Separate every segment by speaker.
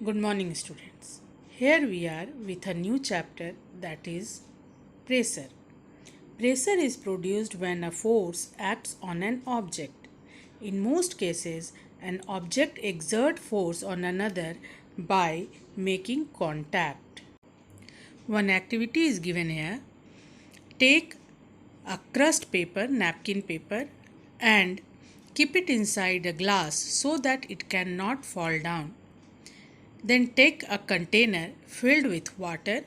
Speaker 1: Good morning, students. Here we are with a new chapter, that is pressure. Pressure is produced when a force acts on an object. In most cases, an object exerts force on another by making contact. One activity is given here. Take a crust paper, napkin paper, and keep it inside a glass so that it cannot fall down. Then take a container filled with water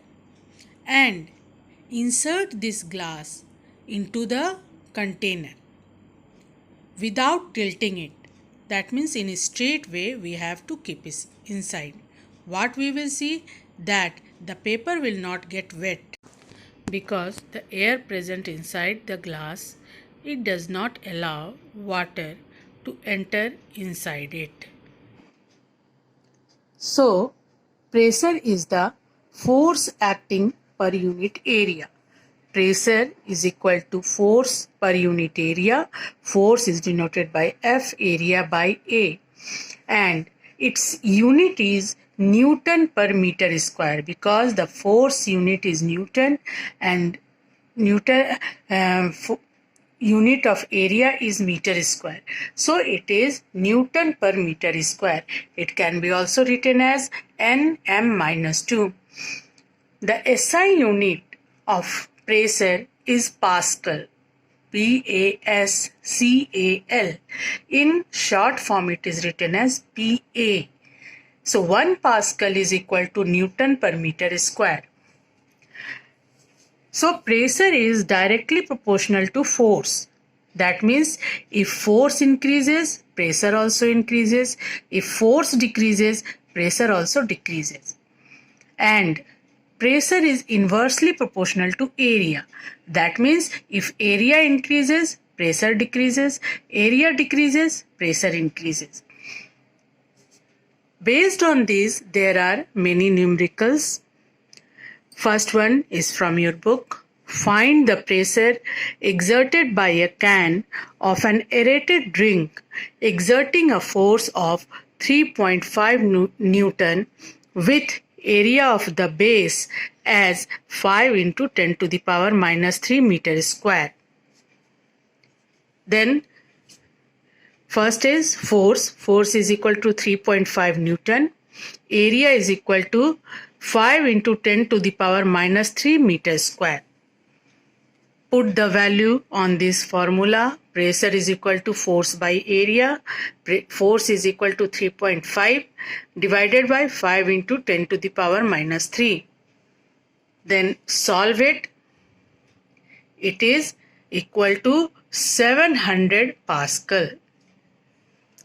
Speaker 1: and insert this glass into the container without tilting it. That means in a straight way we have to keep it inside. What we will see, that the paper will not get wet because the air present inside the glass, it does not allow water to enter inside it. So, pressure is the force acting per unit area. Pressure is equal to force per unit area. Force is denoted by F, area by A. And its unit is Newton per meter square because the force unit is Newton and Newton unit of area is meter square. So it is Newton per meter square. It can be also written as Nm minus 2. The SI unit of pressure is Pascal. Pascal. In short form it is written as Pa. So 1 Pascal is equal to Newton per meter square. So pressure is directly proportional to force. That means if force increases, pressure also increases. If force decreases, pressure also decreases. And pressure is inversely proportional to area. That means if area increases, pressure decreases. Area decreases, pressure increases. Based on this, there are many numericals. First one is from your book. Find the pressure exerted by a can of an aerated drink exerting a force of 3.5 Newton with area of the base as 5 into 10 to the power minus 3 meters square. Then first is force. Force is equal to 3.5 Newton. Area is equal to 5 into 10 to the power minus 3 meters square. Put the value on this formula. Pressure is equal to force by area. Force is equal to 3.5 divided by 5 into 10 to the power minus 3. Then solve it. It is equal to 700 Pascal.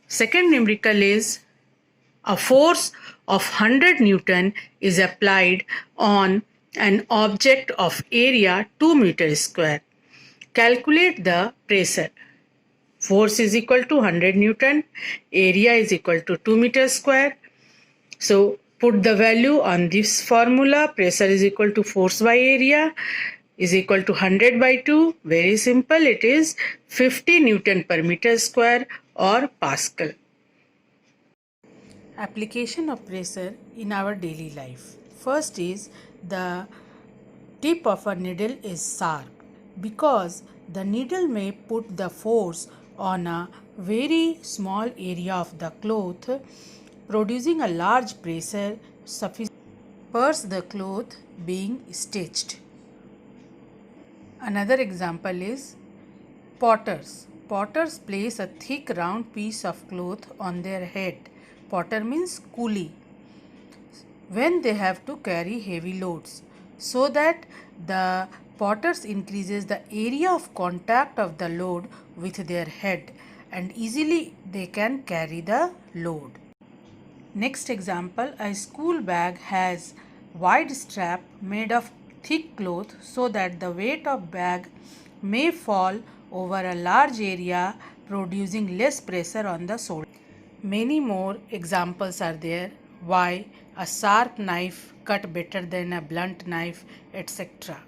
Speaker 1: Second numerical is a force of 100 Newton is applied on an object of area 2 meters square. Calculate the pressure. Force is equal to 100 Newton. Area is equal to 2 meters square. So put the value on this formula. Pressure is equal to force by area is equal to 100 by 2. Very simple. It is 50 Newton per meter square or Pascal. Application of pressure in our daily life. First is the tip of a needle is sharp because the needle may put the force on a very small area of the cloth, producing a large pressure sufficient to pierce the cloth being stitched. Another example is potters. Potters place a thick round piece of cloth on their head. Potter means coolie. When they have to carry heavy loads, so that the potters increases the area of contact of the load with their head and easily they can carry the load. Next example, a school bag has wide strap made of thick cloth so that the weight of bag may fall over a large area, producing less pressure on the shoulder. Many more examples are there. Why a sharp knife cut better than a blunt knife, etc.